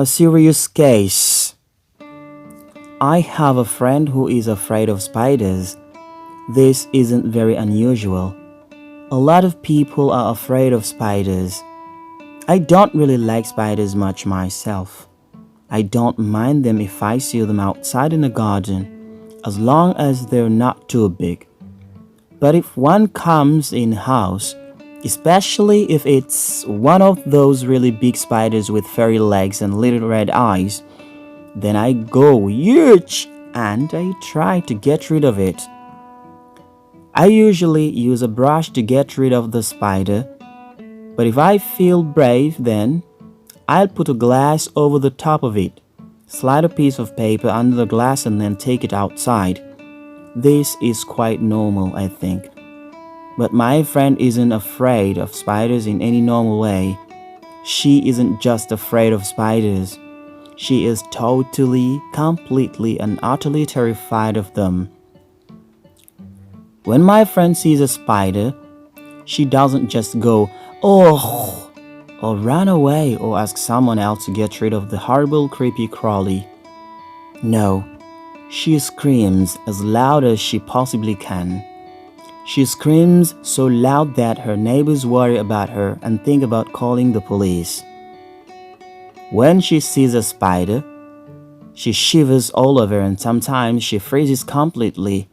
A serious case. I have a friend who is afraid of spiders. This isn't very unusual. A lot of people are afraid of spiders. I don't really like spiders much myself. I don't mind them if I see them outside in the garden, as long as they're not too big. But if one comes in house, especially if it's one of those really big spiders with furry legs and little red eyes, then I go huge and I try to get rid of it. I usually use a brush to get rid of the spider, but if I feel brave, then I'll put a glass over the top of it, slide a piece of paper under the glass and then take it outside. This is quite normal, I think. But my friend isn't afraid of spiders in any normal way. She isn't just afraid of spiders. She is totally, completely, and utterly terrified of them. When my friend sees a spider, she doesn't just go, "Oh!" or run away or ask someone else to get rid of the horrible, creepy crawly. No, she screams as loud as she possibly can. She screams so loud that her neighbors worry about her and think about calling the police. When she sees a spider, she shivers all over and sometimes she freezes completely.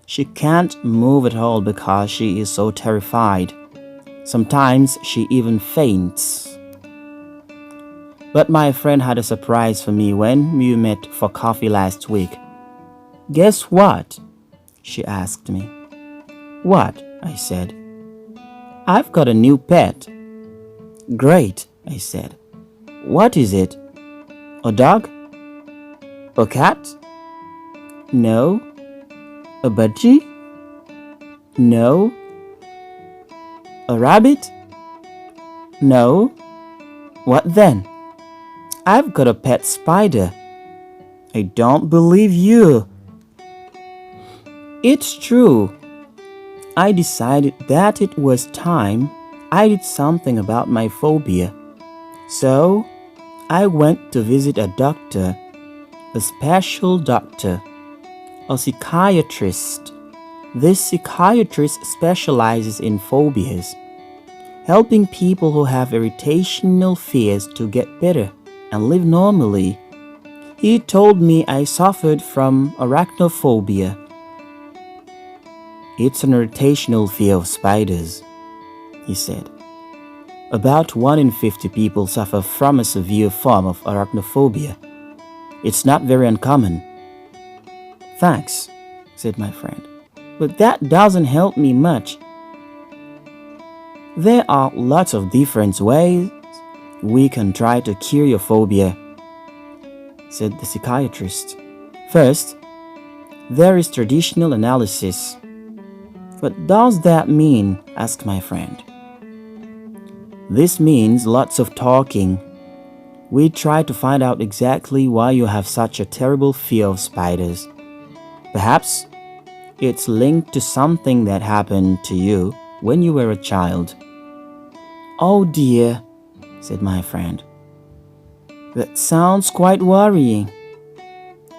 She can't move at all because she is so terrified. Sometimes she even faints. But my friend had a surprise for me when we met for coffee last week. "Guess what?" she asked me. "What?" I said. "I've got a new pet." "Great," I said. "What is it? A dog? A cat? No. A budgie? No. A rabbit? No. What then?" "I've got a pet spider." "I don't believe you." It's true. I decided that it was time I did something about my phobia. So, I went to visit a doctor, a special doctor, a psychiatrist. This psychiatrist specializes in phobias, helping people who have irrational fears to get better and live normally. He told me I suffered from arachnophobia. "It's an irrational fear of spiders," he said. "About 1 in 50 people suffer from a severe form of arachnophobia. It's not very uncommon." "Thanks," said my friend, "but that doesn't help me much." "There are lots of different ways we can try to cure your phobia," said the psychiatrist. "First, there is traditional analysis." "What does that mean?" asked my friend. "This means lots of talking. We try to find out exactly why you have such a terrible fear of spiders. Perhaps it's linked to something that happened to you when you were a child." "Oh dear," said my friend. "That sounds quite worrying."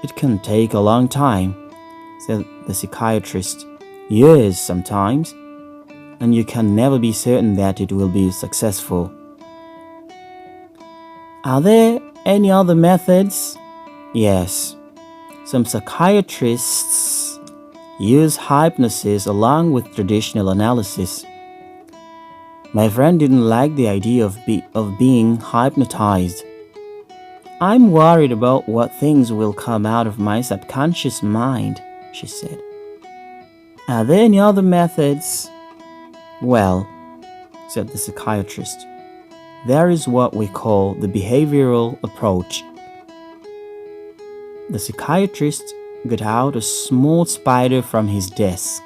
"It can take a long time," said the psychiatrist. "Years sometimes, and you can never be certain that it will be successful." "Are there any other methods?" "Yes. Some psychiatrists use hypnosis along with traditional analysis." My friend didn't like the idea of being hypnotized. "I'm worried about what things will come out of my subconscious mind," she said. "Are there any other methods?" "Well," said the psychiatrist, "there is what we call the behavioral approach." The psychiatrist got out a small spider from his desk.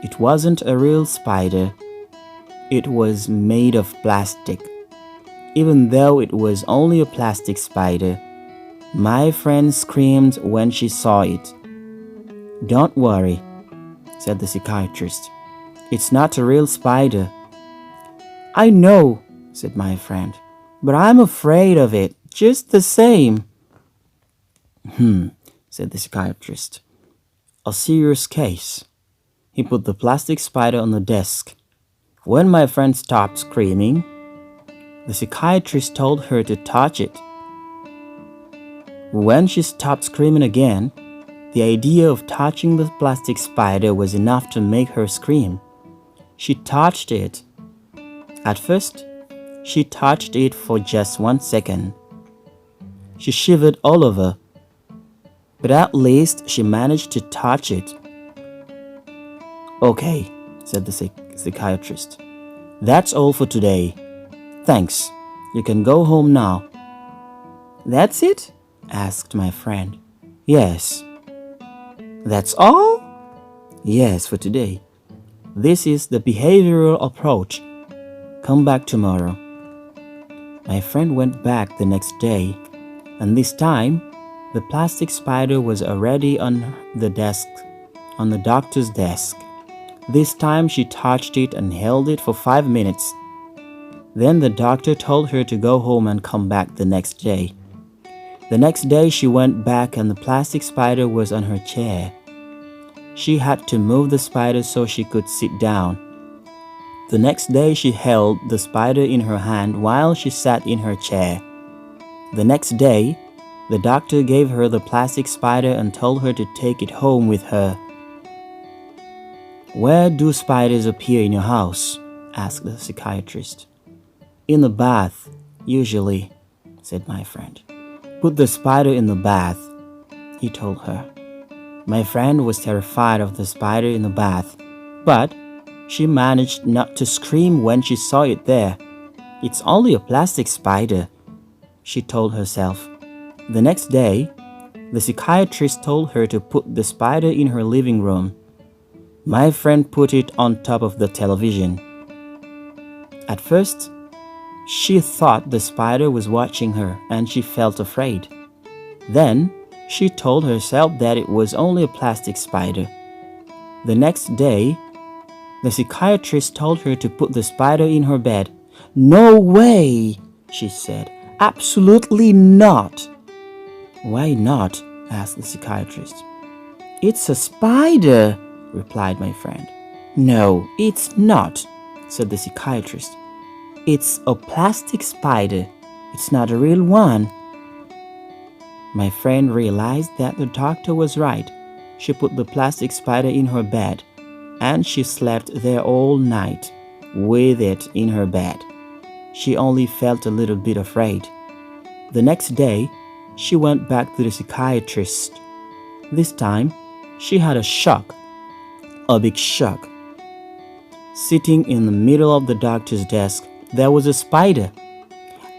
It wasn't a real spider. It was made of plastic. Even though it was only a plastic spider, my friend screamed when she saw it. "Don't worry," said the psychiatrist. "It's not a real spider." "I know," said my friend, "but I'm afraid of it Just the same. Said the psychiatrist. A serious case. He put the plastic spider on the desk. When my friend stopped screaming, the psychiatrist told her to touch it. When she stopped screaming again, the idea of touching the plastic spider was enough to make her scream. She touched it. At first, she touched it for just 1 second. She shivered all over, but at least she managed to touch it. Okay, said the psychiatrist. That's all for today. Thanks. You can go home now. That's it? Asked my friend. Yes. That's all? Yes, for today. This is the behavioral approach. Come back tomorrow. My friend went back the next day, and this time, the plastic spider was already on the doctor's desk. This time she touched it and held it for 5 minutes. Then the doctor told her to go home and come back the next day. The next day she went back and the plastic spider was on her chair. She had to move the spider so she could sit down. The next day she held the spider in her hand while she sat in her chair. The next day, the doctor gave her the plastic spider and told her to take it home with her. Where do spiders appear in your house? Asked the psychiatrist. In the bath, usually, said my friend. Put the spider in the bath, he told her. My friend was terrified of the spider in the bath, but she managed not to scream when she saw it there. It's only a plastic spider, she told herself. The next day, the psychiatrist told her to put the spider in her living room. My friend put it on top of the television. At first, she thought the spider was watching her and she felt afraid. Then, she told herself that it was only a plastic spider. The next day, the psychiatrist told her to put the spider in her bed. No way, she said. Absolutely not. Why not? Asked the psychiatrist. It's a spider, replied my friend. No, it's not, said the psychiatrist. It's a plastic spider. It's not a real one. My friend realized that the doctor was right. She put the plastic spider in her bed, and she slept there all night with it in her bed. She only felt a little bit afraid. The next day, she went back to the psychiatrist. This time, she had a shock. A big shock. Sitting in the middle of the doctor's desk, there was a spider.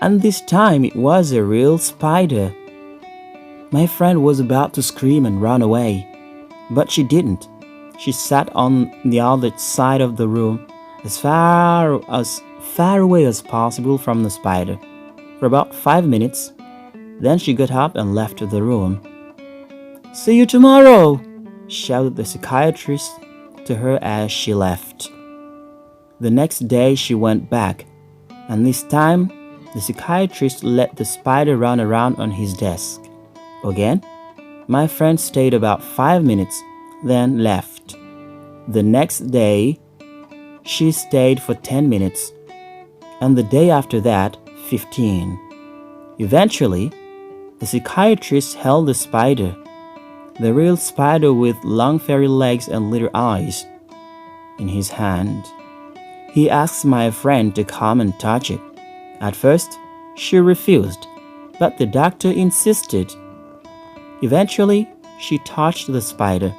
And this time it was a real spider. My friend was about to scream and run away, but she didn't. She sat on the other side of the room, as far away as possible from the spider, for about 5 minutes. Then she got up and left the room. See you tomorrow, shouted the psychiatrist to her as she left. The next day she went back, and this time the psychiatrist let the spider run around on his desk. Again, my friend stayed about 5 minutes, then left. The next day, she stayed for 10 minutes, and the day after that, 15. Eventually, the psychiatrist held the spider, the real spider with long fairy legs and little eyes, in his hand. He asked my friend to come and touch it. At first, she refused, but the doctor insisted. Eventually, she touched the spider,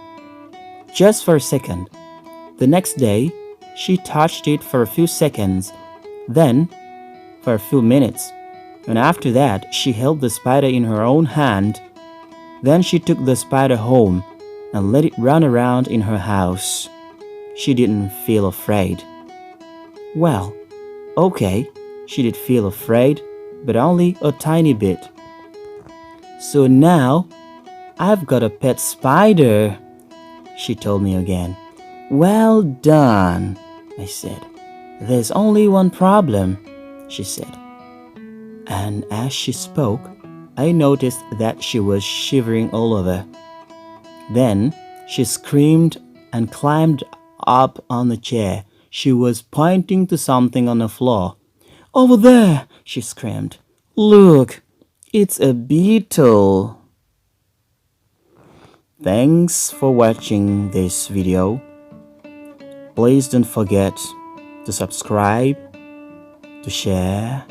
just for a second. The next day, she touched it for a few seconds, then for a few minutes, and after that, she held the spider in her own hand. Then she took the spider home and let it run around in her house. She didn't feel afraid. Well, okay, she did feel afraid, but only a tiny bit. So now, I've got a pet spider, she told me again. Well done, I said. There's only one problem, she said. And as she spoke, I noticed that she was shivering all over. Then she screamed and climbed up on the chair. She was pointing to something on the floor. "Over there!" she screamed. "Look, it's a beetle." Thanks for watching this video. Please don't forget to subscribe, to share,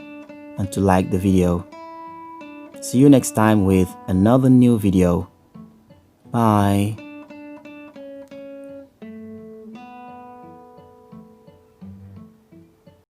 and to like the video. See you next time with another new video. Bye.